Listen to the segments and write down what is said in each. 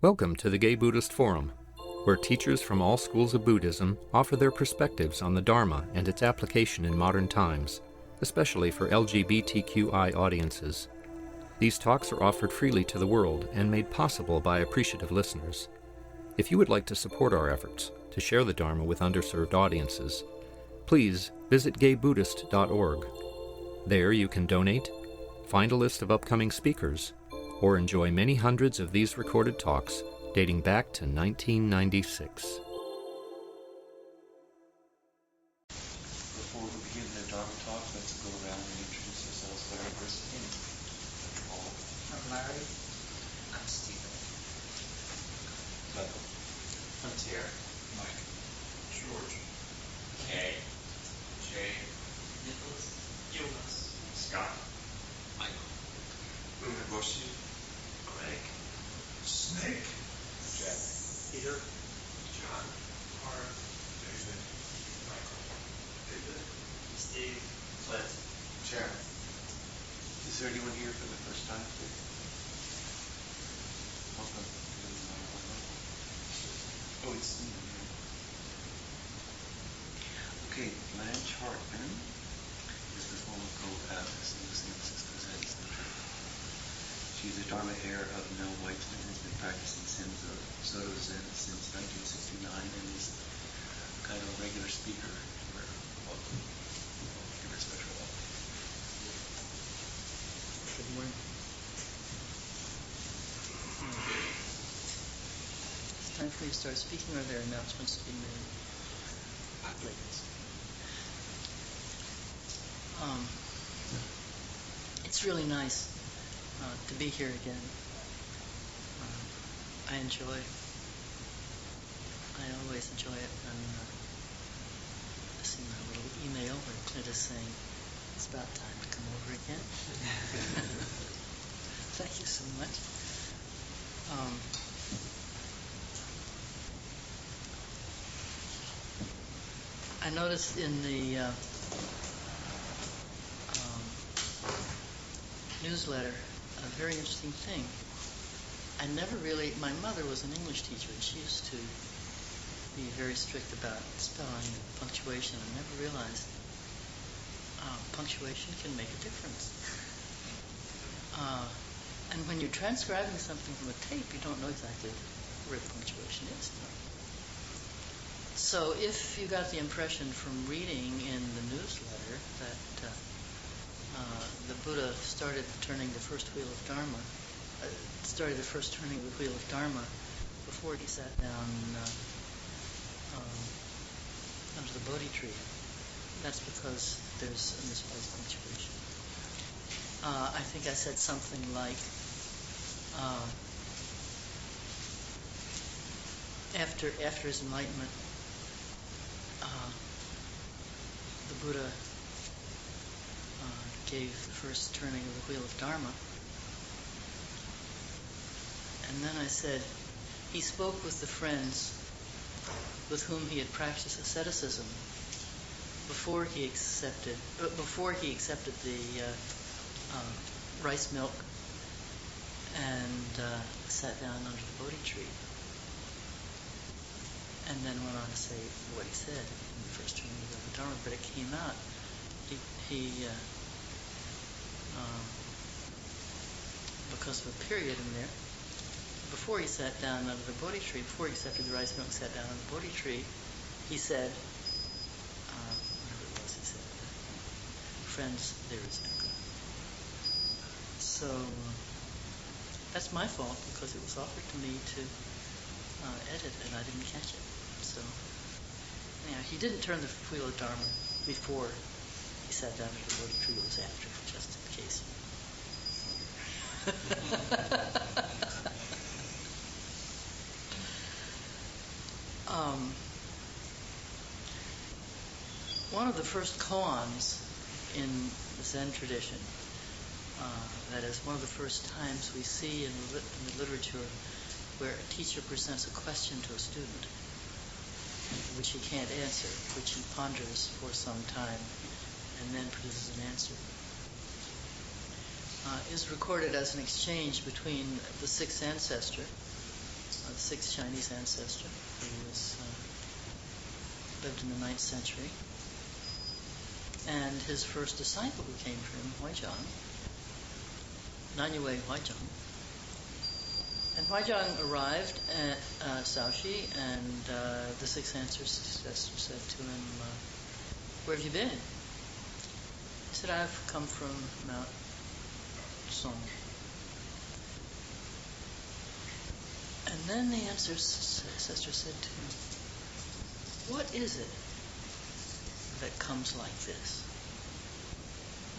Welcome to the Gay Buddhist Forum, where teachers from all schools of Buddhism offer their perspectives on the Dharma and its application in modern times, especially for LGBTQI audiences. These talks are offered freely to the world and made possible by appreciative listeners. If you would like to support our efforts to share the Dharma with underserved audiences, please visit gaybuddhist.org. There you can donate, find a list of upcoming speakers, or enjoy many hundreds of these recorded talks dating back to 1996. Before we begin the Dharma talk, let's go around and introduce ourselves. Larry, first name. I'm Larry. I'm Stephen. Michael. I'm Terry. Mike. George. Kay. Jay. Nicholas. Jonas. Scott. Michael. Unaboshi. Greg. Snake. Jack. Peter. John. Art. David. Michael. David. Steve. Clint. Sharon. Is there anyone here for the first time today? Welcome. Oh, it's Stephen. Okay, Blanche Hartman is the former co-abbess in the San Francisco Zen Center. She's a dharma heir of Mel Weitsman and has been practicing Soto Zen since 1969 and is kind of a regular speaker. Welcome. Give her a special welcome. Good morning. It's time for you to start speaking, or are there announcements to be made? Please. It's really nice to be here again. I always enjoy it. I see my little email where Clint is saying it's about time to come over again. Thank you so much. I noticed in the newsletter a very interesting thing. My mother was an English teacher, and she used to be very strict about spelling and punctuation. I never realized punctuation can make a difference. And when you're transcribing something from a tape, you don't know exactly where the punctuation is. So if you got the impression from reading in the newsletter that the Buddha started turning the first turning of the wheel of Dharma before he sat down under the Bodhi tree, that's because there's a misplaced punctuation. I think I said something like, after his enlightenment, the Buddha gave the first turning of the wheel of Dharma. And then I said, he spoke with the friends with whom he had practiced asceticism before he accepted the rice milk and sat down under the Bodhi tree. And then went on to say what he said in the first turning of the Dharma, but it came out. Because of a period in there, before he sat down under the Bodhi tree, before he accepted the rice milk, sat down on the Bodhi tree, he said, whatever it was, he said, friends, there is no God. So that's my fault, because it was offered to me to edit, and I didn't catch it. So, yeah, he didn't turn the wheel of Dharma before he sat down under the Bodhi tree. It was after, just in case. One of the first koans in the Zen tradition, that is, one of the first times we see in the literature where a teacher presents a question to a student, which he can't answer, which he ponders for some time, and then produces an answer, is recorded as an exchange between the sixth ancestor sixth Chinese ancestor who lived in the 9th century. And his first disciple who came to him, Huaizhang, Nanyue Huaizhang. And Huaizhang arrived at Shaoxi, and the sixth ancestor said to him, "Where have you been?" He said, "I've come from Mount Song." And then the ancestor said to him, "What is it that comes like this?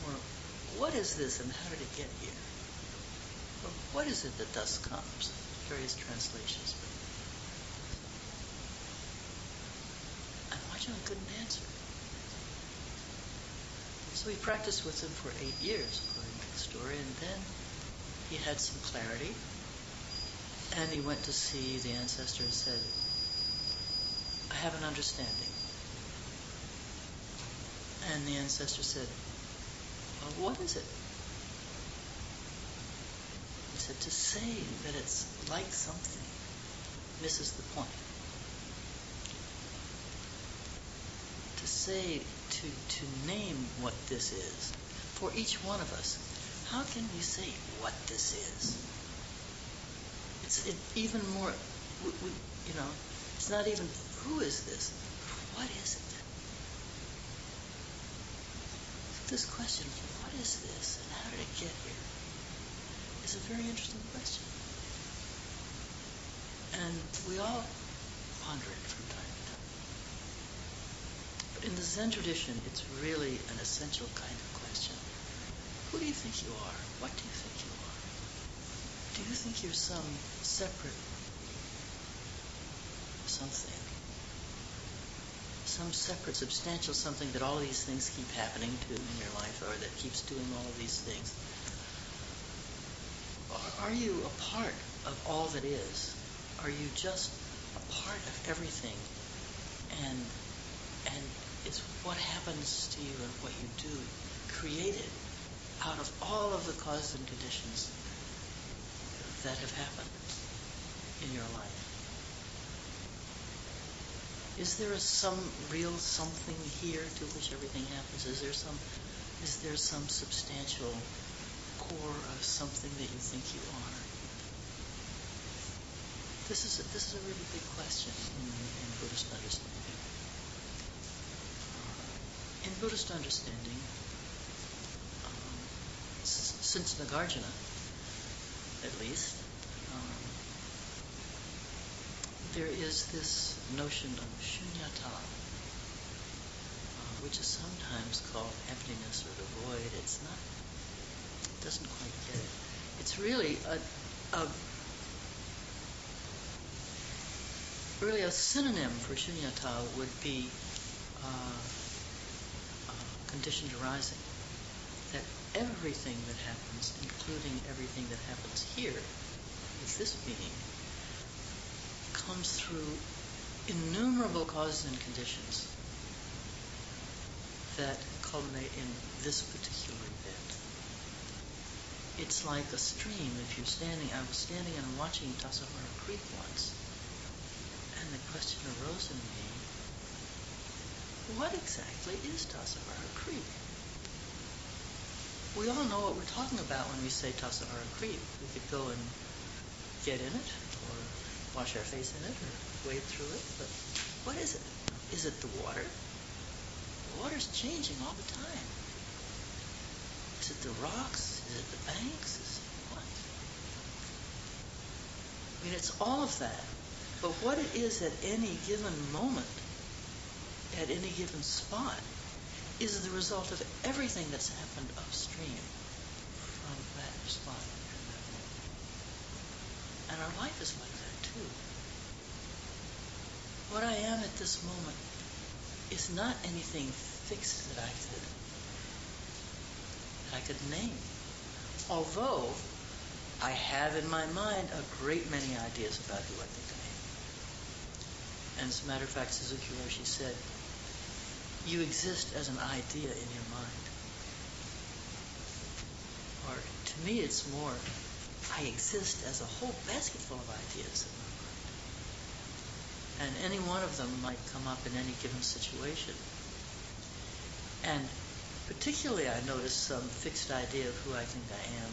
Or what is this and how did it get here? Or what is it that thus comes?" Various translations. And Huaizhang couldn't answer. So he practiced with him for 8 years, according to the story, and then he had some clarity. And he went to see the ancestor and said, "I have an understanding." And the ancestor said, "Well, what is it?" He said, "To say that it's like something misses the point. To say, to name what this is, for each one of us, how can we say what this is? It's even more, it's not even who is this, but what is it? This question, what is this and how did it get here, is a very interesting question. And we all ponder it from time to time. But in the Zen tradition, it's really an essential kind of question. Who do you think you are? What do you think you are? Do you think you're some separate something? Some separate, substantial something that all these things keep happening to in your life, or that keeps doing all of these things? Or are you a part of all that is? Are you just a part of everything? And it's what happens to you and what you do created out of all of the causes and conditions that have happened in your life. Is there some real something here to which everything happens? Is there some substantial core of something that you think you are? This is a really big question in Buddhist understanding. In Buddhist understanding, since Nagarjuna, at least, there is this notion of shunyata, which is sometimes called emptiness or the void. It doesn't quite get it. It's really a synonym for shunyata would be conditioned arising. That everything that happens, including everything that happens here with this being, comes through innumerable causes and conditions that culminate in this particular event. It's like a stream. I was standing and watching Tassajara Creek once, and the question arose in me, what exactly is Tassajara Creek? We all know what we're talking about when we say Tassajara Creek. We could go and get in it, or wash our face in it, or wade through it, but what is it? Is it the water? The water's changing all the time. Is it the rocks? Is it the banks? Is it what? I mean, it's all of that. But what it is at any given moment, at any given spot, is the result of everything that's happened upstream from that spot. And our life is like that too. What I am at this moment is not anything fixed that I could name. Although I have in my mind a great many ideas about who I think I am. And as a matter of fact, Suzuki Roshi said, you exist as an idea in your mind. Or to me it's more, I exist as a whole basket full of ideas in my mind. And any one of them might come up in any given situation. And particularly I notice some fixed idea of who I think I am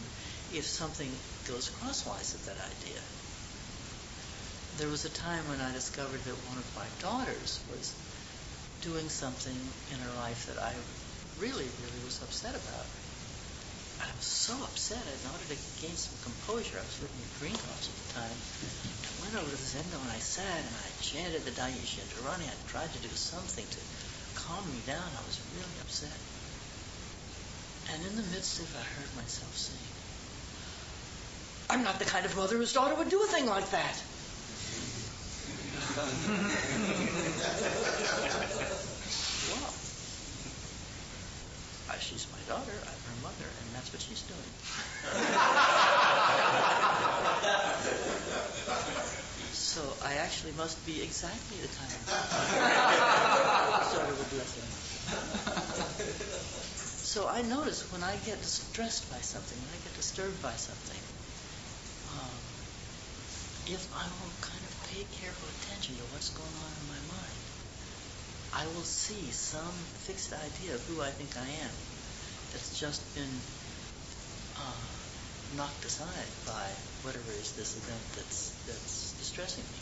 if something goes crosswise with that idea. There was a time when I discovered that one of my daughters was doing something in her life that I really, really was upset about. I was so upset. In order to gain some composure, I was living in Green Cross at the time. I went over to the Zendo and I sat and I chanted the Dai Shintarani. I tried to do something to calm me down. I was really upset. And in the midst of it, I heard myself saying, "I'm not the kind of mother whose daughter would do a thing like that." Well, she's my daughter, I'm her mother, and that's what she's doing. So I actually must be exactly the kind of daughter would do a thing. So I notice when I get distressed by something, when I get disturbed by something, if I will kind of pay careful attention to what's going on in my mind, I will see some fixed idea of who I think I am that's just been knocked aside by whatever is this event that's distressing me.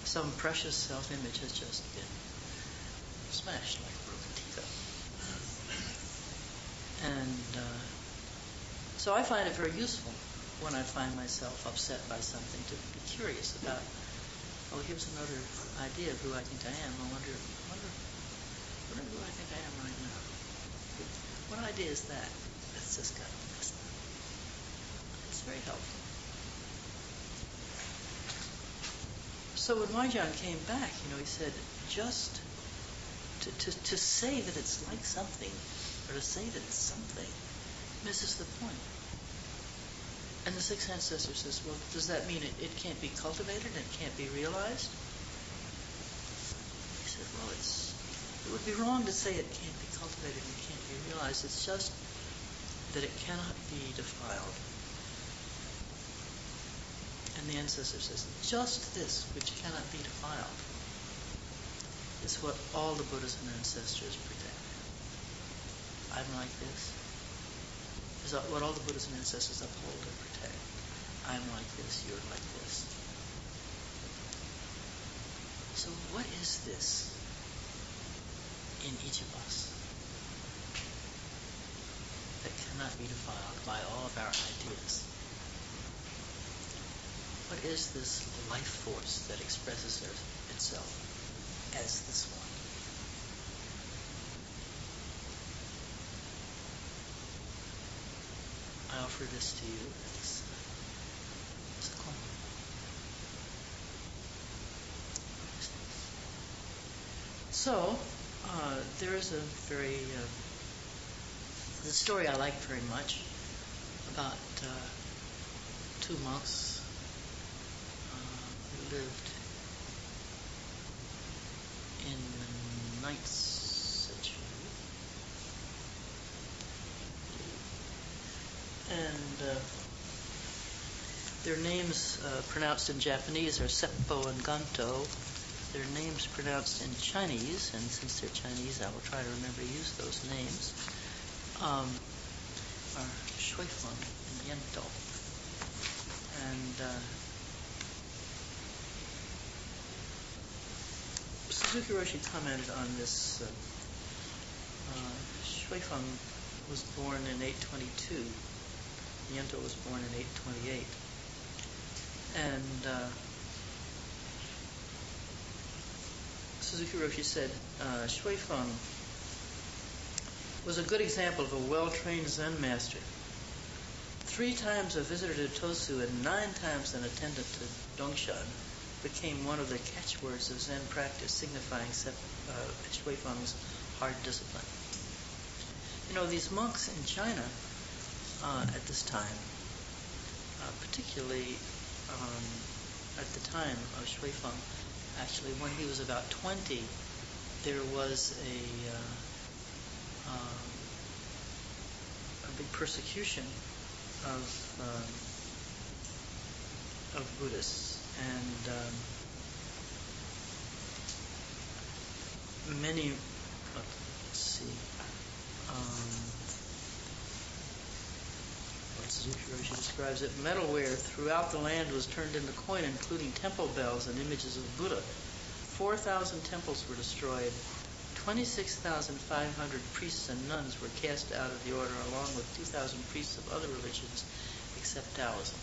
Some precious self-image has just been smashed like a broken teacup. And so I find it very useful when I find myself upset by something to be curious about, oh, here's another idea of who I think I am. I wonder who I think I am right now. What idea is that? That's just got messed up. It's very helpful. So when Waijan came back, he said, just to say that it's like something, or to say that it's something, misses the point. And the sixth ancestor says, well, does that mean it can't be cultivated and it can't be realized? He said, well, it would be wrong to say it can't be cultivated and it can't be realized. It's just that it cannot be defiled. And the ancestor says, just this which cannot be defiled is what all the Buddhas and ancestors protect. I'm like this. Is what all the Buddhas and ancestors uphold and protect. I'm like this, you're like this. So what is this in each of us that cannot be defiled by all of our ideas? What is this life force that expresses itself as this one? I offer this to you as a coin. So, there is a the story I like very much about two monks who lived in the 9th century. And their names pronounced in Japanese are Seppo and Ganto. Their names pronounced in Chinese, and since they're Chinese, I will try to remember to use those names, are Shuifeng and Yento. And Suzuki Roshi commented on this. Shuifeng was born in 822. Yento was born in 828. And Suzuki Roshi said, Shuifeng was a good example of a well-trained Zen master. 3 times a visitor to Tosu and 9 times an attendant to Dongshan became one of the catchwords of Zen practice, signifying Shuifeng's hard discipline. These monks in China at this time, particularly at the time of Shuifeng, actually when he was about 20, there was a big persecution of Buddhists, and many, let's see, she describes it, metalware throughout the land was turned into coin, including temple bells and images of Buddha. 4,000 temples were destroyed. 26,500 priests and nuns were cast out of the order, along with 2,000 priests of other religions, except Taoism.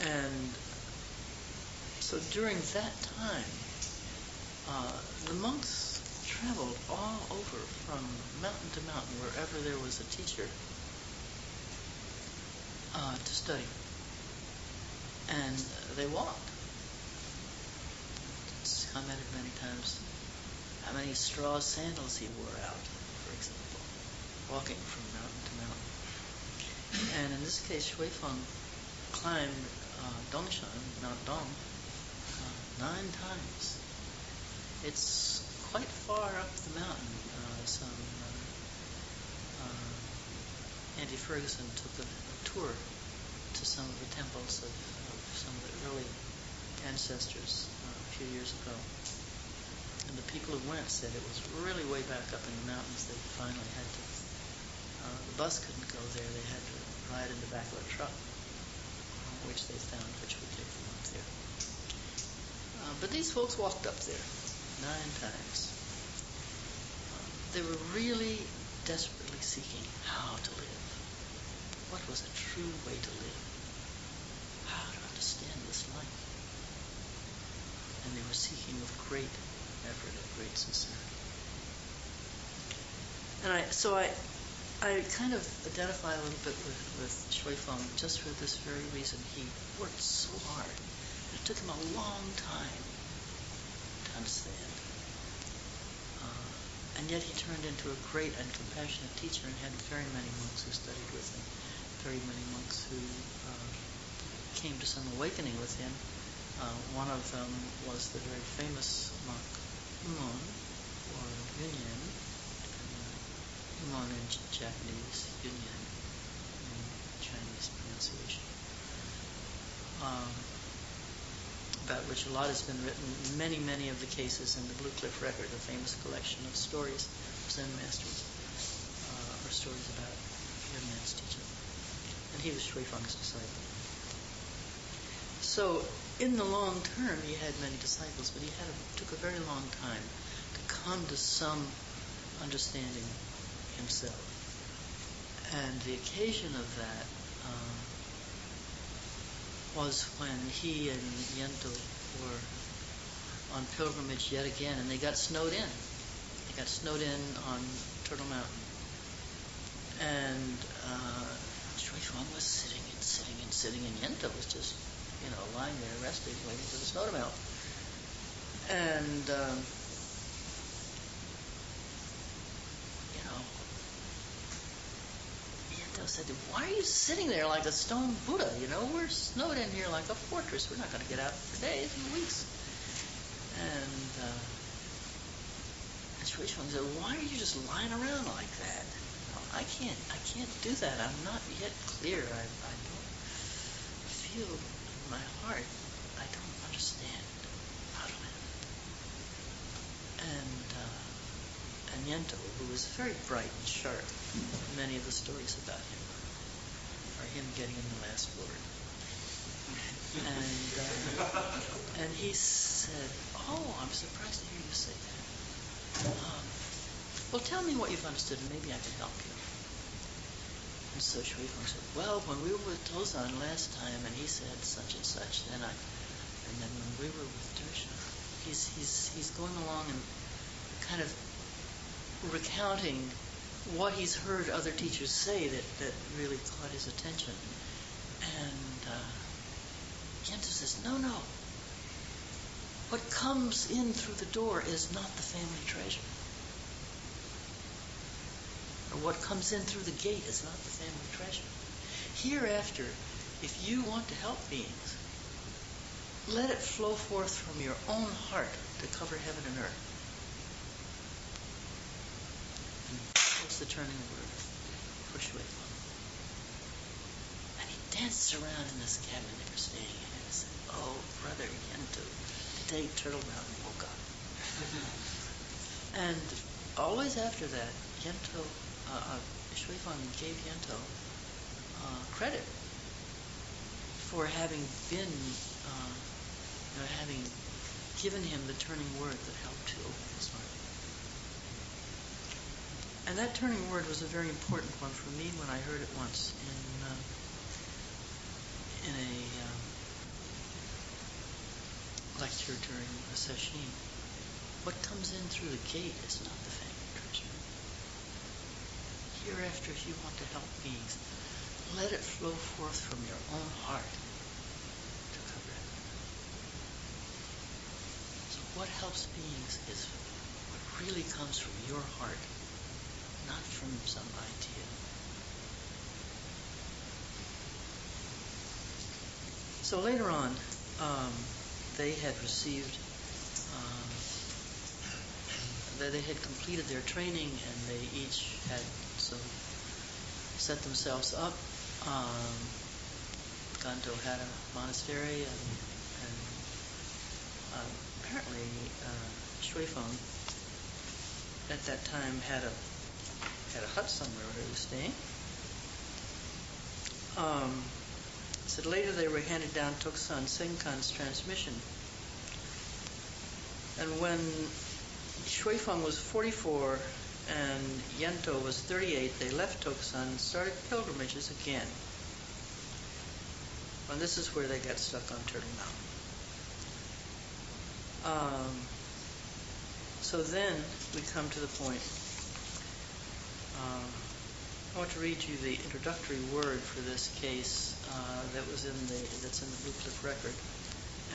And so during that time, the monks traveled all over from mountain to mountain, wherever there was a teacher, to study. And they walked. It's commented many times how many straw sandals he wore out, for example, walking from mountain to mountain. And in this case, Shui Feng climbed Dongshan, Mount Dong, 9 times. It's quite far up the mountain. Andy Ferguson took a tour to some of the temples of some of the early ancestors a few years ago. And the people who went said it was really way back up in the mountains. They finally had to, the bus couldn't go there. They had to ride in the back of a truck, which they found, which would take them up there. But these folks walked up there 9 times. They were really desperately seeking how to live. What was a true way to live? How to understand this life? And they were seeking with great effort and great sincerity. And I kind of identify a little bit with Shui Feng just for this very reason. He worked so hard. It took him a long time to understand. And yet he turned into a great and compassionate teacher and had very many monks who studied with him, very many monks who came to some awakening with him. One of them was the very famous monk Umon, or Yunyan, Umon in Japanese, Yunyan in Chinese pronunciation, about which a lot has been written. Many, many of the cases in the Blue Cliff Record, a famous collection of stories of Zen masters, or stories about Yunyan's teaching. And he was Shui Feng's disciple. So, in the long term, he had many disciples, but took a very long time to come to some understanding himself. And the occasion of that was when he and Yento were on pilgrimage yet again, and they got snowed in. They got snowed in on Turtle Mountain. And Shui Feng was sitting, and Yento was just, lying there resting, waiting for the snow to melt. And, Yento said, "Why are you sitting there like a stone Buddha? We're snowed in here like a fortress. We're not going to get out for days and weeks." And Shui Feng said, "Why are you just lying around like that? I can't do that. I'm not yet clear. I don't feel in my heart. I don't understand how to live." And Yento, who was very bright and sharp, many of the stories about him are him getting in the last word. And he said, "Oh, I'm surprised to hear you say that. Well, tell me what you've understood, and maybe I can help you." And so Shui Feng said, "Well, when we were with Tozan last time, and he said such and such, and then when we were with Dersha," he's going along and kind of recounting what he's heard other teachers say that really caught his attention. And Yento says, No. What comes in through the door is not the family treasure. Or what comes in through the gate is not the family treasure. Hereafter, if you want to help beings, let it flow forth from your own heart to cover heaven and earth. And that was the turning word for Shui Feng. And he dances around in this cabin they were staying in and said, "Oh, Brother Yento, day Turtle Mountain woke up. And always after that, Shui Fang gave Yento credit for having been, having given him the turning word that helped to open his heart. And that turning word was a very important one for me when I heard it once in a lecture during a session. What comes in through the gate is not the family treasure. Hereafter, if you want to help beings, let it flow forth from your own heart to cover it. So what helps beings is what really comes from your heart, not from some idea. So later on, they had received, they had completed their training, and they each had set themselves up. Ganto had a monastery, and apparently Shui Feng at that time had a hut somewhere where he was staying. Said later they were handed down Toksan Senkan's transmission. And when Shui Feng was 44 and Yento was 38, they left Toksan and started pilgrimages again. And this is where they got stuck on Turtle Mountain. So then we come to the point. I want to read you the introductory word for this case that's in the Blue Cliff record,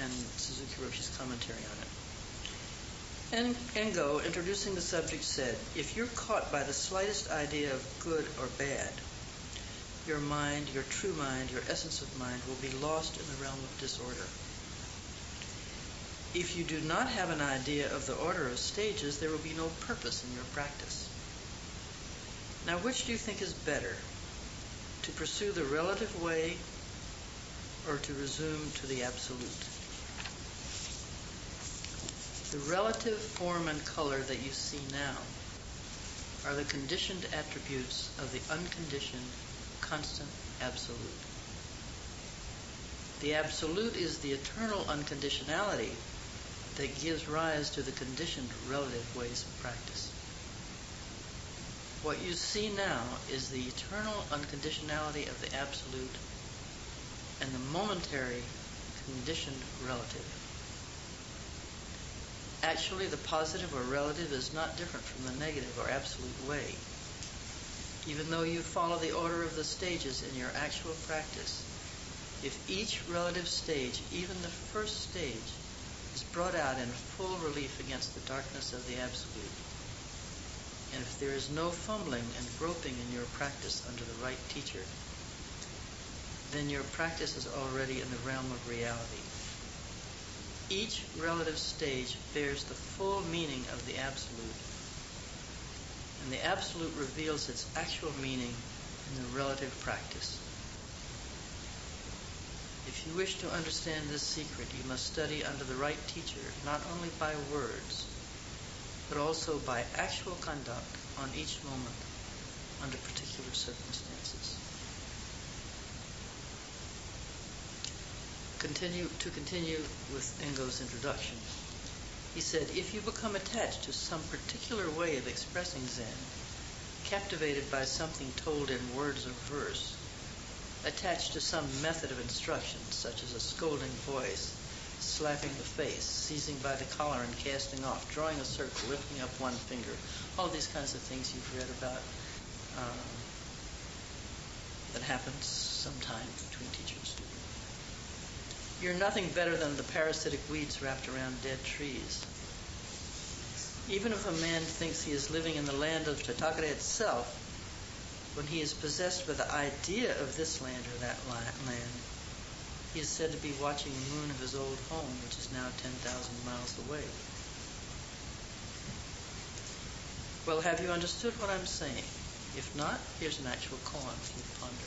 and Suzuki Roshi's commentary on it. Engo, introducing the subject, said, "If you're caught by the slightest idea of good or bad, your mind, your true mind, your essence of mind will be lost in the realm of disorder. If you do not have an idea of the order of stages, there will be no purpose in your practice. Now, which do you think is better, to pursue the relative way or to resume to the absolute? The relative form and color that you see now are the conditioned attributes of the unconditioned, constant absolute. The absolute is the eternal unconditionality that gives rise to the conditioned relative ways of practice. What you see now is the eternal unconditionality of the absolute and the momentary conditioned relative. Actually, the positive or relative is not different from the negative or absolute way. Even though you follow the order of the stages in your actual practice, if each relative stage, even the first stage, is brought out in full relief against the darkness of the absolute, and if there is no fumbling and groping in your practice under the right teacher, then your practice is already in the realm of reality. Each relative stage bears the full meaning of the absolute, and the absolute reveals its actual meaning in the relative practice. If you wish to understand this secret, you must study under the right teacher, not only by words, but also by actual conduct on each moment under particular circumstances. To continue with Engo's introduction, he said, if you become attached to some particular way of expressing Zen, captivated by something told in words or verse, attached to some method of instruction, such as a scolding voice, slapping the face, seizing by the collar and casting off, drawing a circle, lifting up one finger, all these kinds of things you've read about that happens sometime between teacher and student. You're nothing better than the parasitic weeds wrapped around dead trees. Even if a man thinks he is living in the land of Tathagata itself, when he is possessed with the idea of this land or that land, he is said to be watching the moon of his old home, which is now 10,000 miles away. Well, have you understood what I'm saying? If not, here's an actual koan for you to ponder.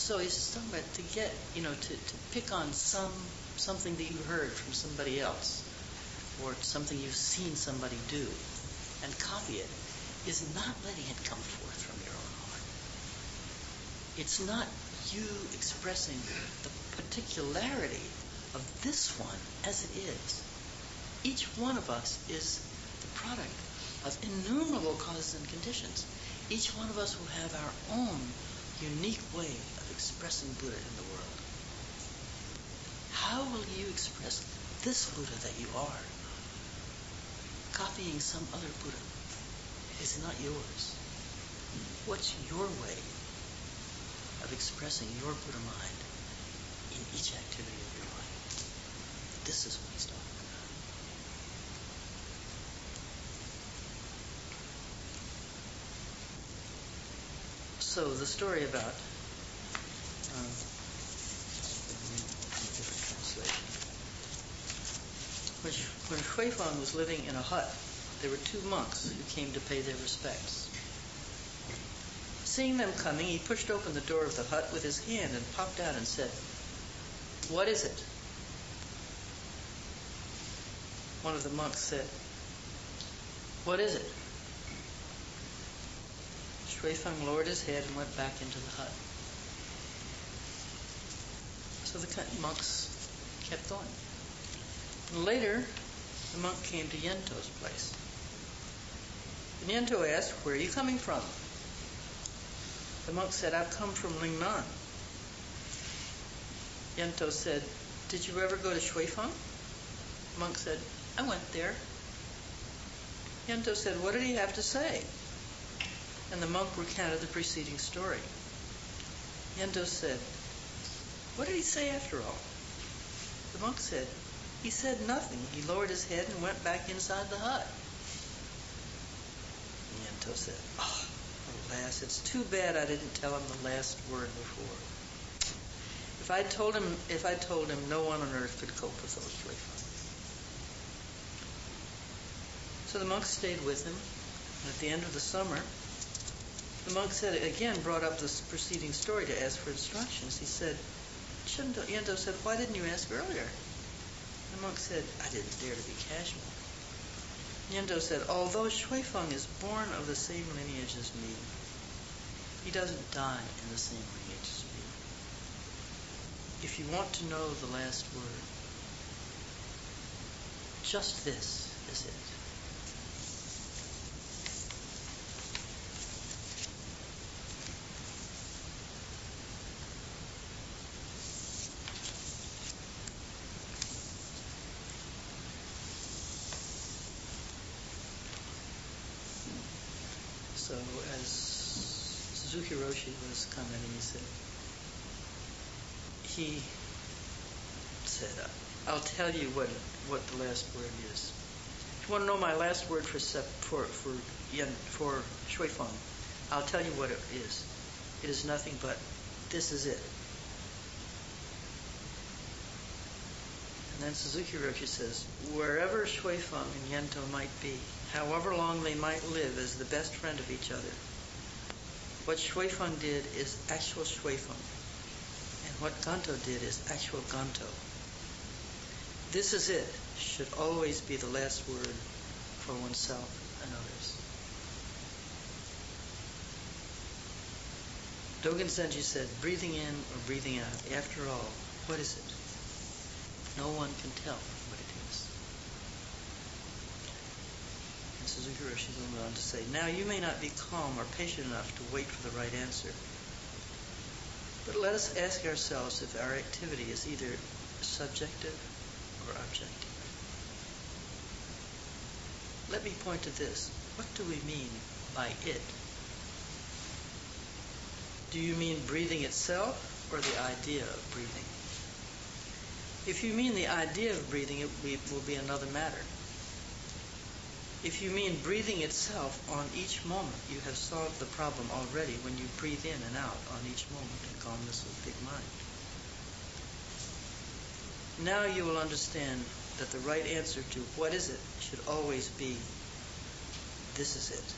So he's talking about to get, to pick on something that you heard from somebody else, or something you've seen somebody do, and copy it, is not letting it come forth from your own heart. It's not you expressing the particularity of this one as it is. Each one of us is the product of innumerable causes and conditions. Each one of us will have our own unique way of expressing Buddha in the world. How will you express this Buddha that you are? Copying some other Buddha is not yours. What's your way of expressing your Buddha mind in each activity of your life? This is what he's talking about. So the story about different translation. When Shuifang was living in a hut, there were two monks who came to pay their respects. Seeing them coming, he pushed open the door of the hut with his hand and popped out and said, "What is it?" One of the monks said, "What is it?" Shuifang lowered his head and went back into the hut. So the monks kept going. And later, the monk came to Yento's place. And Yento asked, "Where are you coming from?" The monk said, "I've come from Lingnan." Yento said, "Did you ever go to Shuifang?" The monk said, "I went there." Yento said, "What did he have to say?" And the monk recounted the preceding story. Yento said, "What did he say after all?" The monk said, "He said nothing. He lowered his head and went back inside the hut." And Yento said, "Oh, alas, it's too bad I didn't tell him the last word before. If I told him, no one on earth could cope with those Shuifang." So the monk stayed with him, and at the end of the summer, the monk brought up this preceding story to ask for instructions. Yento said, "Why didn't you ask earlier?" The monk said, "I didn't dare to be casual." Yento said, "Although Shuifang is born of the same lineage as me, he doesn't die in the same lineage as me. If you want to know the last word, just this is it." So as Suzuki Roshi was commenting, he said, "I'll tell you what the last word is. If you want to know my last word for Shuifang, I'll tell you what it is. It is nothing but, this is it." And then Suzuki Roshi says, "Wherever Shuifang and Yento might be, however long they might live as the best friend of each other, what Shuifang did is actual Shuifang, and what Ganto did is actual Ganto. This is it should always be the last word for oneself and others." Dogen Zenji said, "Breathing in or breathing out, after all, what is it? No one can tell what it is." And Suzuki Roshi went on to say, "Now you may not be calm or patient enough to wait for the right answer, but let us ask ourselves if our activity is either subjective or objective. Let me point to this. What do we mean by it? Do you mean breathing itself or the idea of breathing? If you mean the idea of breathing, it will be another matter. If you mean breathing itself on each moment, you have solved the problem already when you breathe in and out on each moment in calmness of big mind. Now you will understand that the right answer to what is it should always be, this is it."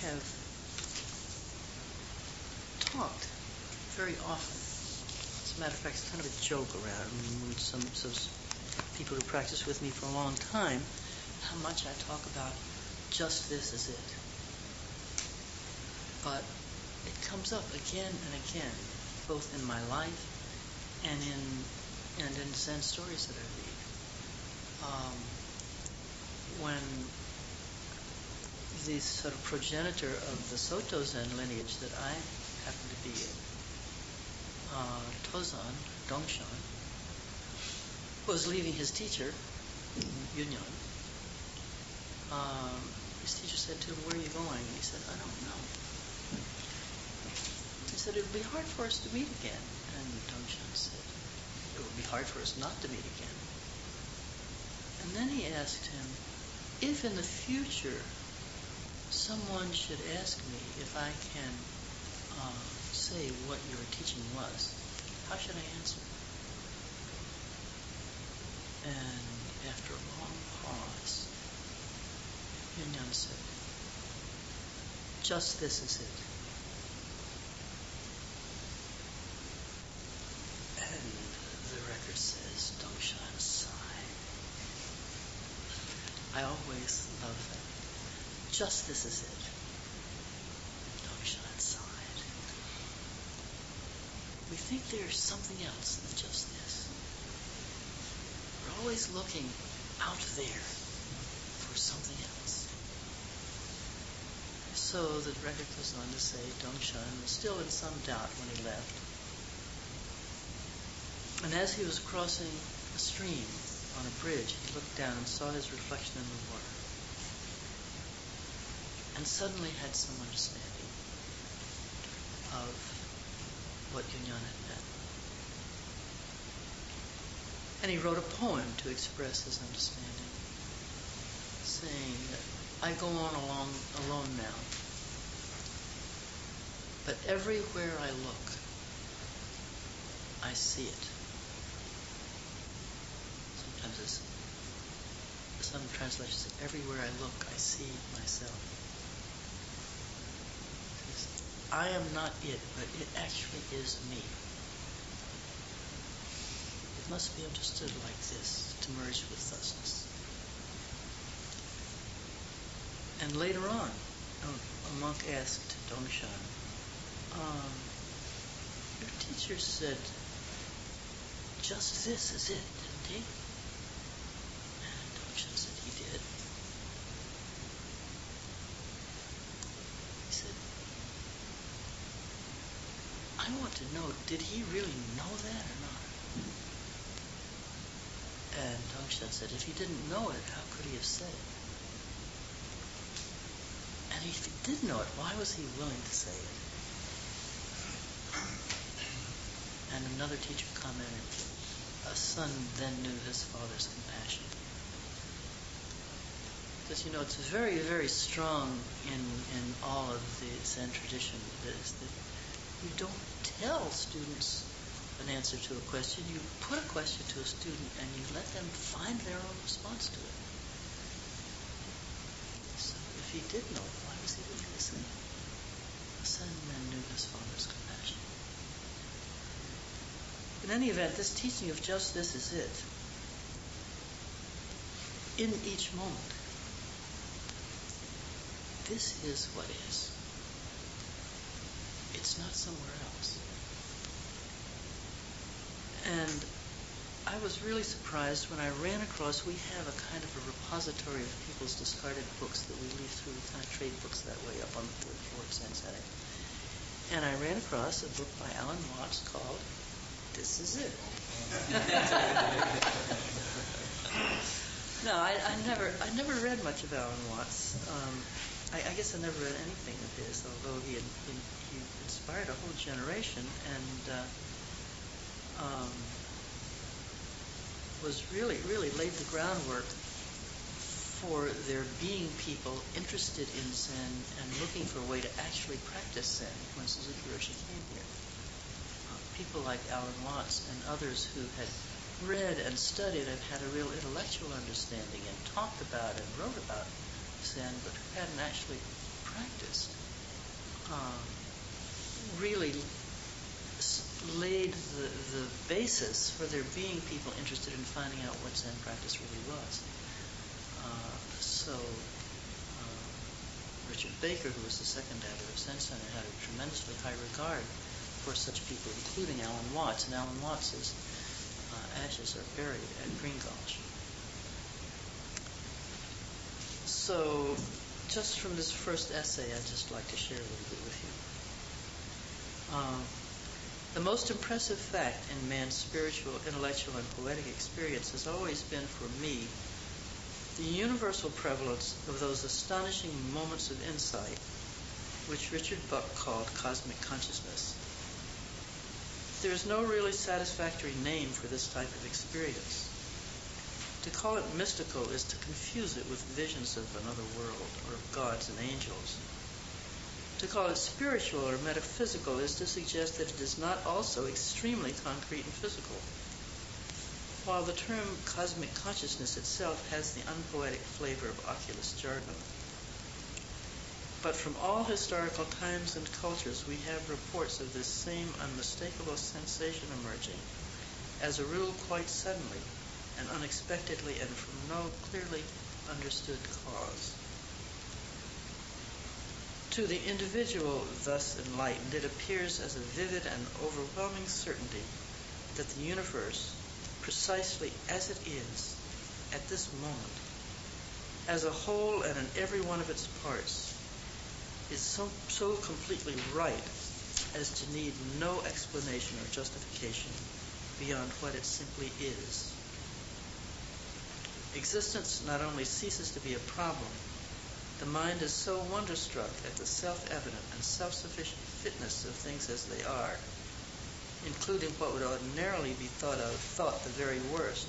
have talked very often. As a matter of fact, it's kind of a joke around with some people who practice with me for a long time, how much I talk about just this is it. But it comes up again and again, both in my life and in Zen stories that I read. When the sort of progenitor of the Soto Zen lineage that I happen to be in, Tozan, Dongshan, was leaving his teacher, Yunyan. His teacher said to him, "Where are you going?" And he said, "I don't know." He said, "It would be hard for us to meet again." And Dongshan said, "It would be hard for us not to meet again." And then he asked him, "If in the future someone should ask me if I can say what your teaching was, how should I answer?" And after a long pause, Yunyan said, "Just this is it." And the record says Dongshan sighed. I always love that. Just this is it. Dongshan sighed. We think there's something else than just this. We're always looking out there for something else. So the record goes on to say Dongshan was still in some doubt when he left. And as he was crossing a stream on a bridge, he looked down and saw his reflection in the water. And suddenly had some understanding of what Yunyan had meant. And he wrote a poem to express his understanding, saying that I go on alone now, but everywhere I look, I see it. Sometimes some translations say, everywhere I look, I see myself. I am not it, but it actually is me. It must be understood like this, to merge with thusness. And later on, a monk asked Dongshan, your teacher said, just this is it, didn't he? And Dongshan said he did. He said, I want to know, did he really know that or not? And Dongshan said, if he didn't know it, how could he have said it? And if he did know it, why was he willing to say it? And another teacher commented, a son then knew his father's compassion. Because, it's very, very strong in all of the Zen tradition is that you don't tell students an answer to a question. You put a question to a student and you let them find their own response to it. So if he did know it, why was he willing to say it? The son then knew his father's compassion. In any event, this teaching of just this is it, in each moment, this is what is. It's not somewhere else. And I was really surprised when I ran across, we have a kind of a repository of people's discarded books that we leave through, we kind of trade books that way up on the third floor at Zen Center. And I ran across a book by Alan Watts called This Is It. No, I never read much of Alan Watts. I guess I never read anything of his, although he inspired a whole generation and was really, really laid the groundwork for there being people interested in Zen and looking for a way to actually practice Zen when Suzuki Roshi came here. People like Alan Watts and others who had read and studied and had a real intellectual understanding and talked about and wrote about Zen, but who hadn't actually practiced really laid the basis for there being people interested in finding out what Zen practice really was. Richard Baker, who was the second abbot of Zen Center, had a tremendously high regard for such people, including Alan Watts, and Alan Watts's ashes are buried at Green Gulch. So, just from this first essay, I'd just like to share a little bit with you. The most impressive fact in man's spiritual, intellectual, and poetic experience has always been, for me, the universal prevalence of those astonishing moments of insight, which Richard Buck called cosmic consciousness. There is no really satisfactory name for this type of experience. To call it mystical is to confuse it with visions of another world or of gods and angels. To call it spiritual or metaphysical is to suggest that it is not also extremely concrete and physical. While the term cosmic consciousness itself has the unpoetic flavor of oculus jargon. But from all historical times and cultures, we have reports of this same unmistakable sensation emerging, as a rule quite suddenly and unexpectedly and from no clearly understood cause. To the individual thus enlightened, it appears as a vivid and overwhelming certainty that the universe, precisely as it is at this moment, as a whole and in every one of its parts, is so completely right as to need no explanation or justification beyond what it simply is. Existence not only ceases to be a problem, the mind is so wonderstruck at the self-evident and self-sufficient fitness of things as they are, including what would ordinarily be thought the very worst,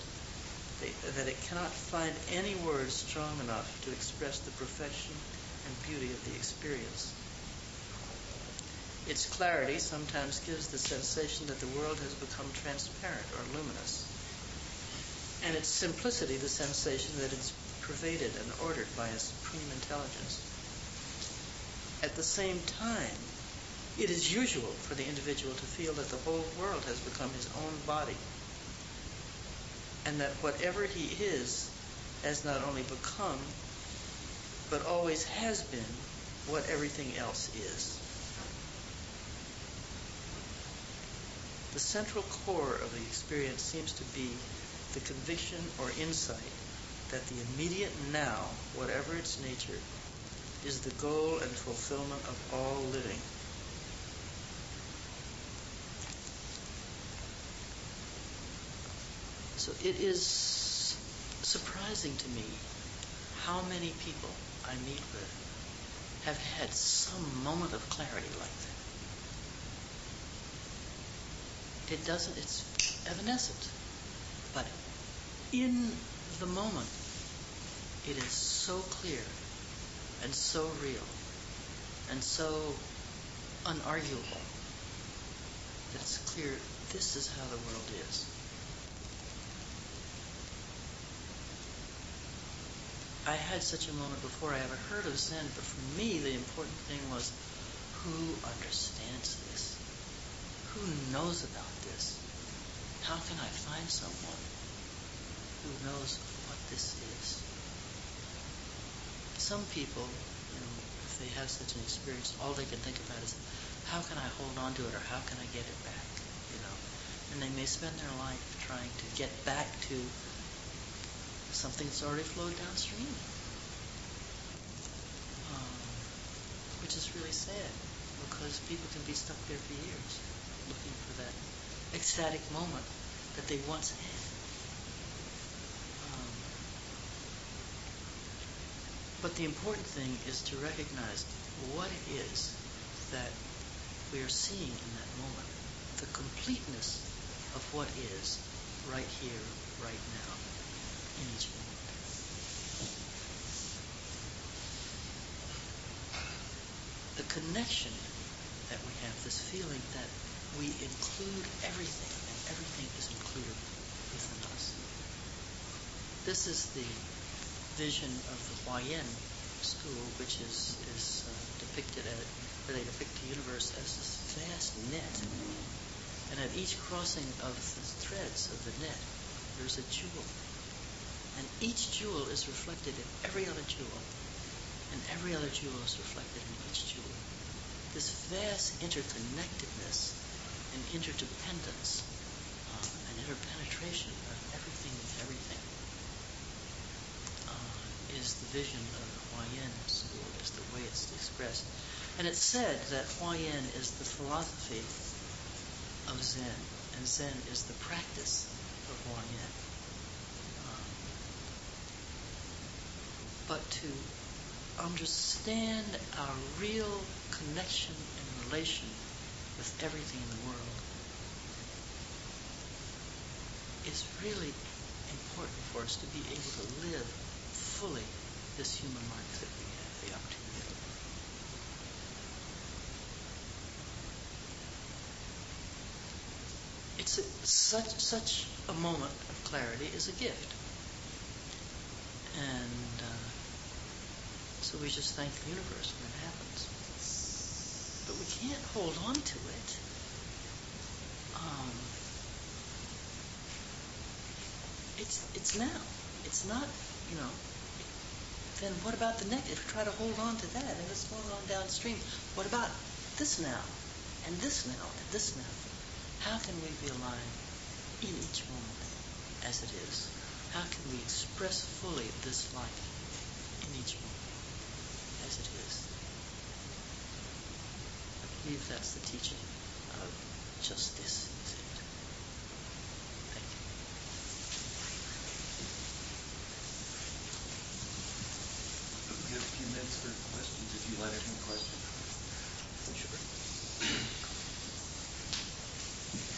that it cannot find any words strong enough to express the perfection and beauty of the experience. Its clarity sometimes gives the sensation that the world has become transparent or luminous, and its simplicity the sensation that it's pervaded and ordered by a supreme intelligence. At the same time, it is usual for the individual to feel that the whole world has become his own body, and that whatever he is has not only become, but always has been, what everything else is. The central core of the experience seems to be the conviction or insight that the immediate now, whatever its nature, is the goal and fulfillment of all living. So it is surprising to me how many people I meet with have had some moment of clarity like that. It's evanescent, but in the moment, it is so clear and so real and so unarguable that it's clear this is how the world is. I had such a moment before I ever heard of Zen, but for me the important thing was, who understands this? Who knows about this? How can I find someone who knows what this is? Some people, if they have such an experience, all they can think about is, how can I hold on to it, or how can I get it back? And they may spend their life trying to get back to something that's already flowed downstream, which is really sad, because people can be stuck there for years looking for that ecstatic moment that they once had. But the important thing is to recognize what it is that we are seeing in that moment, the completeness of what is right here, right now, in each moment. The connection that we have, this feeling that we include everything, and everything is included within us. This is the vision of the Huayan school, which is depicted where they depict the universe as this vast net. And at each crossing of the threads of the net, there's a jewel. And each jewel is reflected in every other jewel. And every other jewel is reflected in each jewel. This vast interconnectedness and interdependence and interpenetration of everything with everything is the vision of the Huayan school, is the way it's expressed. And it's said that Huayan is the philosophy of Zen, and Zen is the practice of Huayan. But to understand our real connection and relation with everything in the world is really important for us to be able to live fully this human life that we have the opportunity to live. It's such a moment of clarity is a gift. And so we just thank the universe when it happens. But we can't hold on to it. It's now. It's not, then what about the next? If we try to hold on to that and it's going on downstream, what about this now? And this now? And this now? How can we be alive in each moment as it is? How can we express fully this life in each moment as it is? I believe that's the teaching of just this is it. Thank you. We have a few minutes for questions, if you'd like any questions. Sure.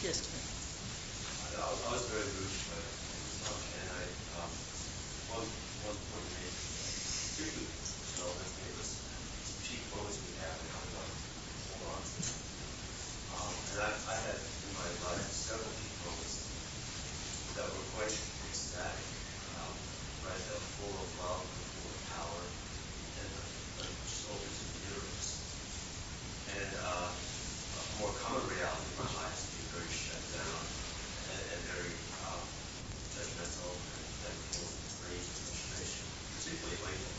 Yes, Tim. I was very moved by this talk, and one point made particularly relevant to me was peak moments we have and how we want to hold on to them. And I had in my life several peak moments that were quite ecstatic, right? That were full of love, full of power, and just open to the universe. And a more common reality in my life is being very shut down and very judgmental and full of rage and frustration, particularly lately.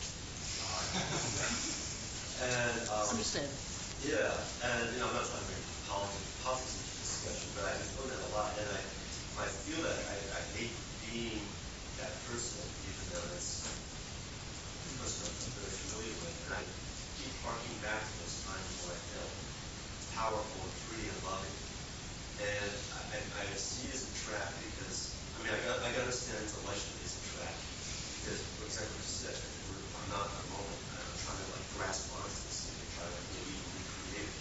And Understand. yeah, and I'm not trying to make politics discussion, but I feel that a lot, and I feel that I hate being that person, even though it's a person I'm very familiar with, and I keep harking back to those times where I felt powerful and free and loving. And I see it as a trap because, I understand intellectually it's a trap. Because, for example, you said, I'm not in a moment, I'm trying to grasp onto this thing and try to maybe even recreate it.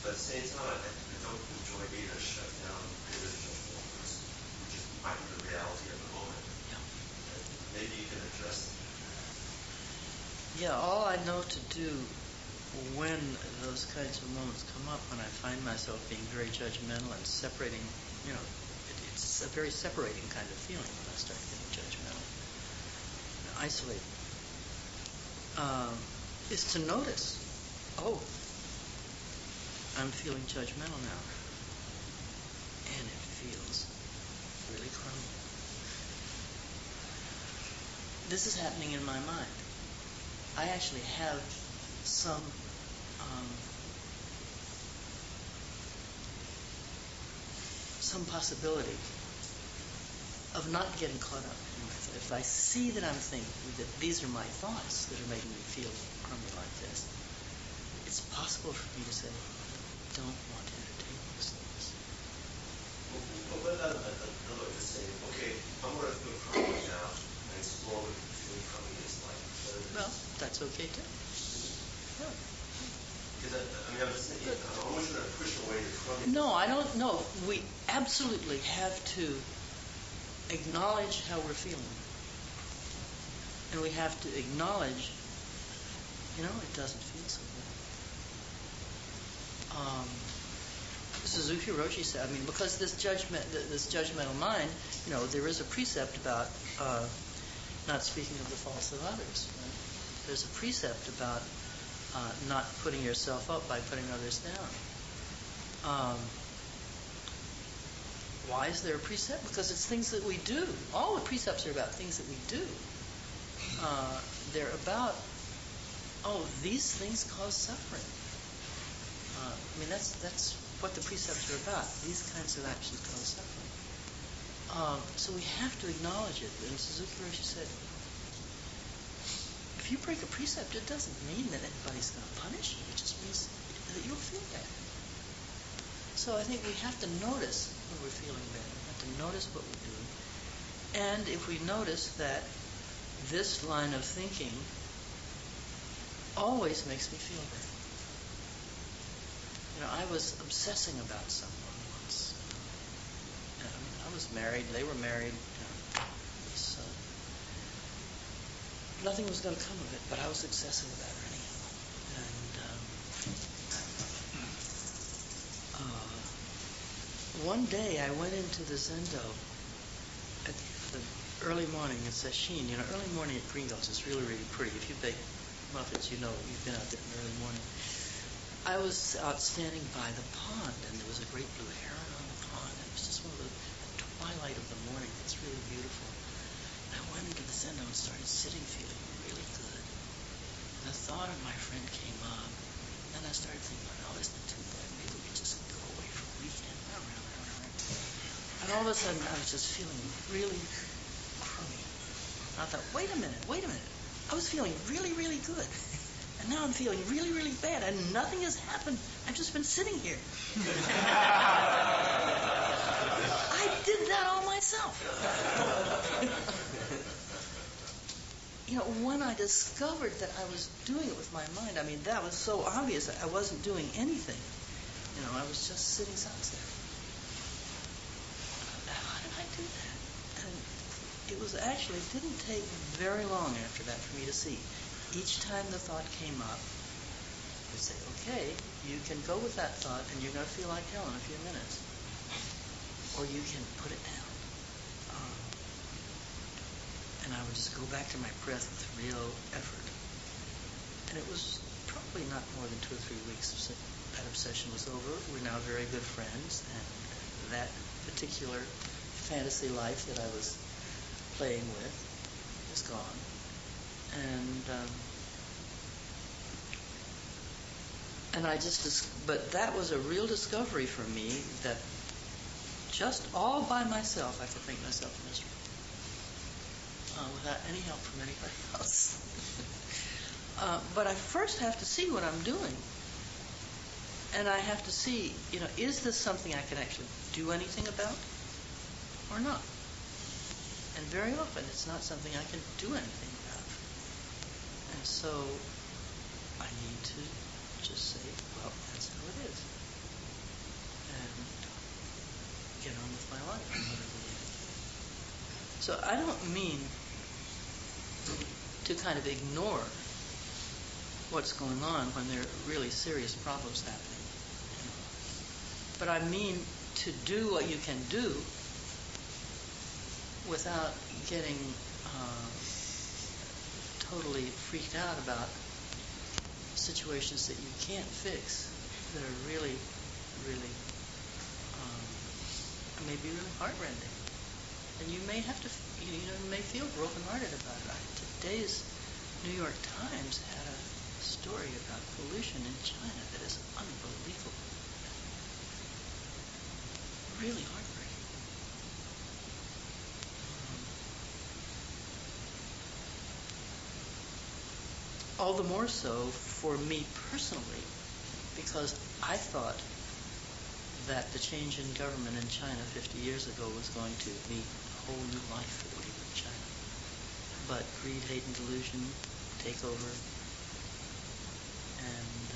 But at the same time, I don't enjoy being a shut down, individual person, which might be the reality of the moment. Yeah. Maybe you can address that. Yeah, all I know to do when those kinds of moments come up, when I find myself being very judgmental and separating, it's a very separating kind of feeling when I start getting judgmental and isolated, is to notice, I'm feeling judgmental now. And it feels really crummy. This is happening in my mind. I actually have some possibility of not getting caught up in my thoughts. If I see that I'm thinking that these are my thoughts that are making me feel crummy like this, it's possible for me to say, I don't want to entertain those thoughts. But what about another way to say, okay, I'm going to feel crummy now and explore what feeling crummy is like. Well, that's okay too. Yeah. Because I'm just thinking, I'm always going to push away the crummy. No, I don't know. We absolutely have to acknowledge how we're feeling. And we have to acknowledge, it doesn't feel so good. Suzuki Roshi said, because this judgmental mind, there is a precept about not speaking of the faults of others. Right? There's a precept about not putting yourself up by putting others down. Why is there a precept? Because it's things that we do. All the precepts are about things that we do. They're about, these things cause suffering. That's what the precepts are about. These kinds of actions cause suffering. So we have to acknowledge it. And Suzuki Roshi said, if you break a precept, it doesn't mean that anybody's going to punish you. It just means that you'll feel bad. So I think we have to notice when we're feeling bad. We have to notice what we're doing. And if we notice that this line of thinking always makes me feel bad. I was obsessing about someone once. I was married, they were married. So nothing was going to come of it, but I was obsessing about her anyhow. And one day I went into the Zendo at the early morning in Sesshin. Early morning at Greenbelts is really, really pretty. If you bake muffins, you've been out there in the early morning. I was out standing by the pond, and there was a great blue heron on the pond. It was just one of the twilight of the morning. It's really beautiful. I went into the Zendo and started sitting, feeling really good. And the thought of my friend came up. Then I started thinking, isn't it too bad? Maybe we just go away for a weekend. And all of a sudden, I was just feeling really crummy. And I thought, wait a minute. I was feeling really, really good. And now I'm feeling really, really bad, and nothing has happened. I've just been sitting here. I did that all myself. When I discovered that I was doing it with my mind, that was so obvious. I wasn't doing anything. I was just sitting silent. How did I do that? And it didn't take very long after that for me to see. Each time the thought came up, I'd say, okay, you can go with that thought and you're going to feel like hell in a few minutes. Or you can put it down. And I would just go back to my breath with real effort. And it was probably not more than 2 or 3 weeks that obsession was over. We're now very good friends, and that particular fantasy life that I was playing with is gone. But that was a real discovery for me that just all by myself I could make myself miserable without any help from anybody else. But I first have to see what I'm doing, and I have to see, is this something I can actually do anything about or not? And very often it's not something I can do anything about. And so I need to just say, well, that's how it is. And get on with my life. So I don't mean to kind of ignore what's going on when there are really serious problems happening. But I mean to do what you can do without getting totally freaked out about situations that you can't fix, that are really, really, maybe really heartrending. And you may have to, you may feel brokenhearted about it. Today's New York Times had a story about pollution in China that is unbelievable. Really heartbreaking. All the more so for me personally, because I thought that the change in government in China 50 years ago was going to mean a whole new life for the people of China. But greed, hate, and delusion take over, and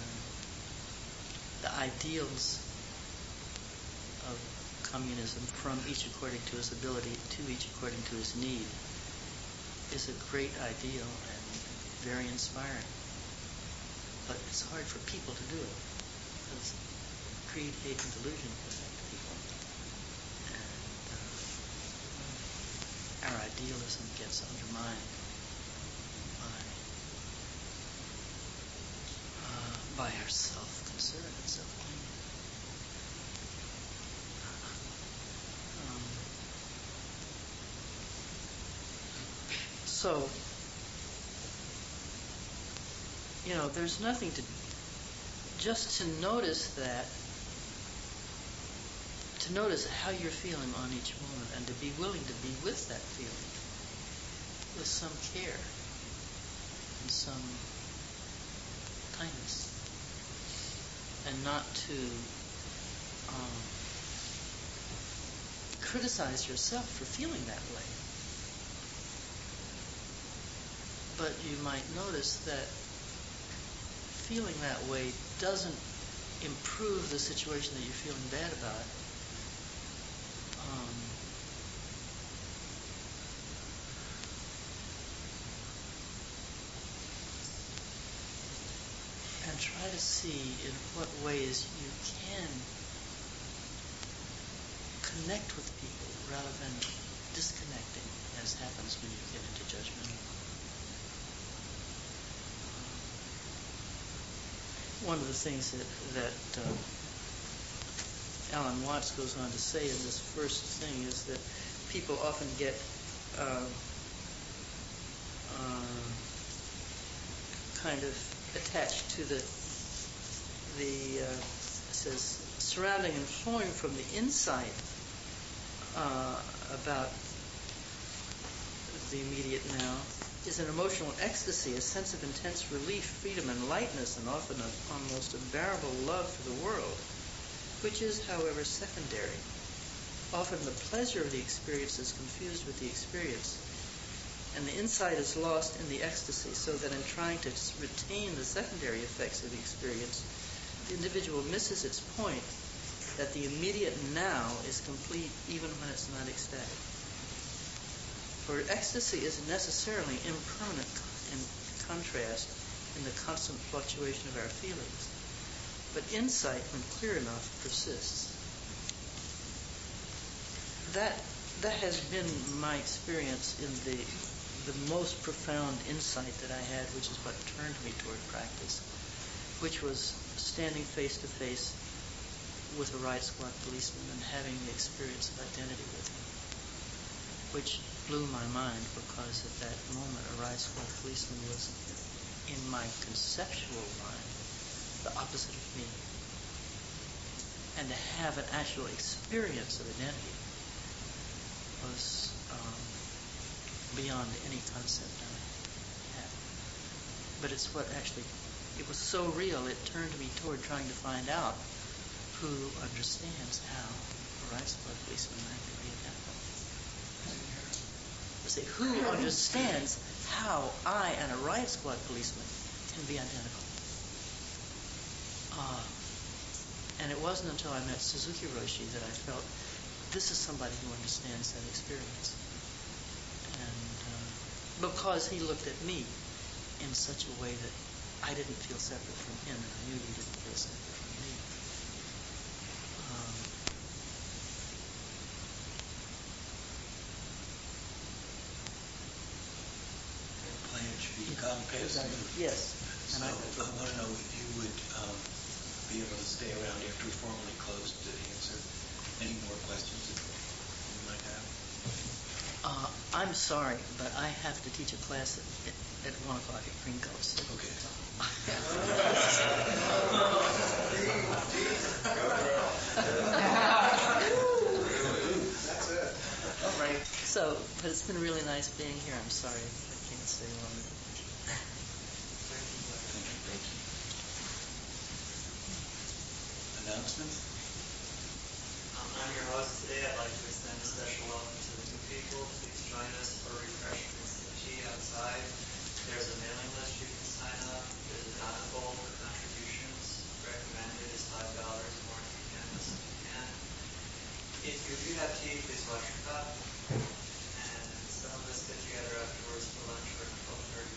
the ideals of communism, from each according to his ability to each according to his need, is a great ideal and very inspiring. But it's hard for people to do it, because greed, hate, and delusion affect people. And our idealism gets undermined. self-concern and self-blame. So, there's nothing to, just to notice that, to notice how you're feeling on each moment and to be willing to be with that feeling with some care and some kindness, and not to criticize yourself for feeling that way. But you might notice that feeling that way doesn't improve the situation that you're feeling bad about. And try to see in what ways you can connect with people rather than disconnecting, as happens when you get into judgment. One of the things that Alan Watts goes on to say in this first thing is that people often get kind of attached to it says, surrounding and flowing from the insight about the immediate now is an emotional ecstasy, a sense of intense relief, freedom, and lightness, and often an almost unbearable love for the world, which is, however, secondary. Often the pleasure of the experience is confused with the experience, and the insight is lost in the ecstasy, so that in trying to retain the secondary effects of the experience, the individual misses its point that the immediate now is complete even when it's not ecstatic. For ecstasy is necessarily impermanent in contrast in the constant fluctuation of our feelings, but insight, when clear enough, persists. That has been my experience in the most profound insight that I had, which is what turned me toward practice, which was standing face to face with a riot squad policeman and having the experience of identity with him, which blew my mind, because at that moment a riot squad policeman was, in my conceptual mind, the opposite of me. And to have an actual experience of identity was beyond any concept I had. But it's what actually, it was so real, it turned me toward trying to find out who understands how a riot squad policeman and I can be identical. Say, who understands how I and a riot squad policeman can be identical? And it wasn't until I met Suzuki Roshi that I felt this is somebody who understands that experience. And because he looked at me in such a way that I didn't feel separate from him, and I knew he didn't feel separate from me. Blanche, we've gone past noon. Yes. So I want to know if you would be able to stay around after we formally close to answer any more questions that you might have. I'm sorry, but I have to teach a class at 1 o'clock at Green Coast. Okay. That's it. All right. So, but it's been really nice being here. I'm sorry I can't stay longer. Thank you. Announcements? I'm your host today. I'd like to extend a special welcome to the new people. Please join us for refreshments and tea outside. There's a mailing list you can sign up. There's a donut bowl for contributions. Recommended is $5 more if you can, less if you can. If you do have tea, please wash your cup. And some of us get together afterwards for lunch or 12:30.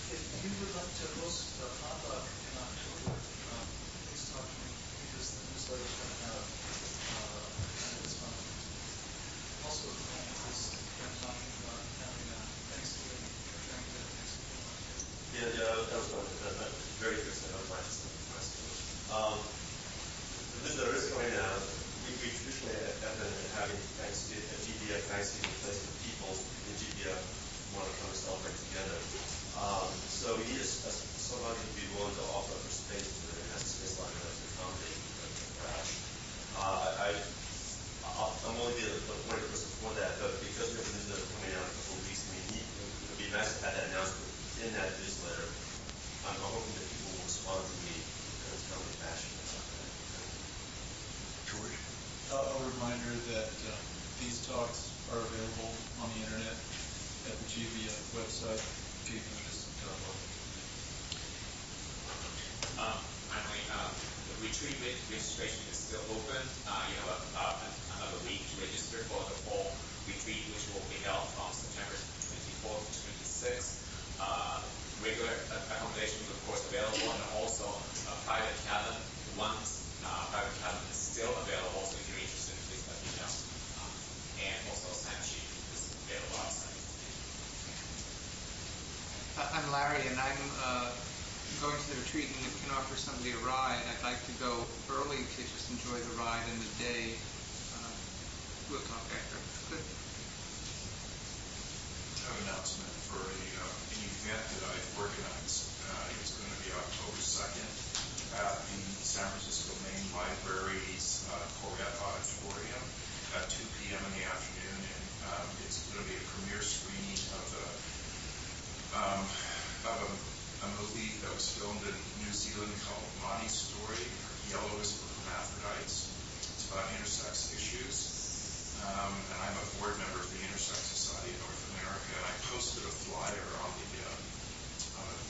If you would like to host a potluck in October, please talk to me, because the newsletter's going out going to the retreat and can offer somebody a ride, I'd like to go early to just enjoy the ride and the day. We'll talk after. Good. I have an announcement for an event that I've organized. It's going to be October 2nd at the San Francisco Main Library's co-abbess auditorium at 2 p.m. in the afternoon. And it's going to be a premiere screening of a movie that was filmed in New Zealand called Monty's Story, Yellow is for Hermaphrodites. It's about intersex issues. And I'm a board member of the Intersex Society of North America, and I posted a flyer on the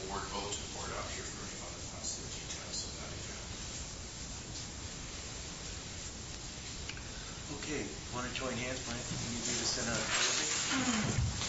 board bulletin board out here for anyone that wants the details of that event. Okay, want to join hands, Blanche? Can you do this in a closing?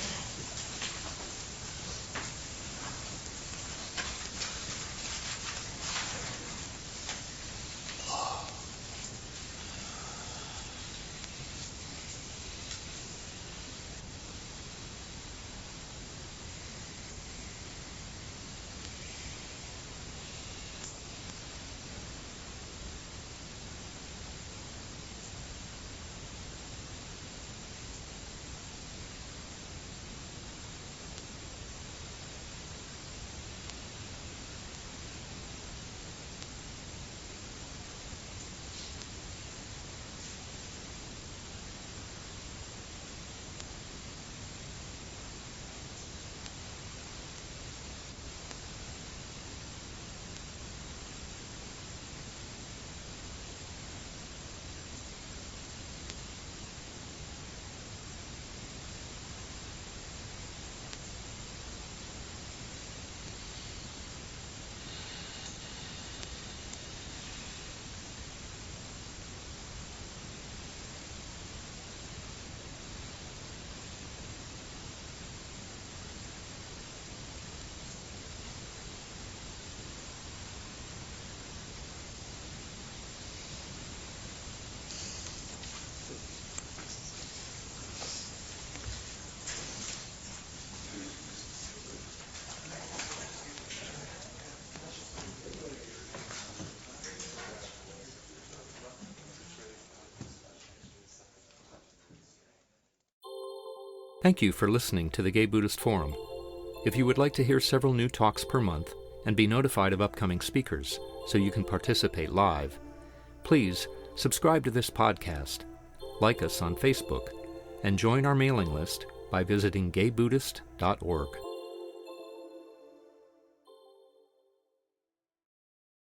Thank you for listening to the Gay Buddhist Forum. If you would like to hear several new talks per month and be notified of upcoming speakers so you can participate live, please subscribe to this podcast, like us on Facebook, and join our mailing list by visiting gaybuddhist.org.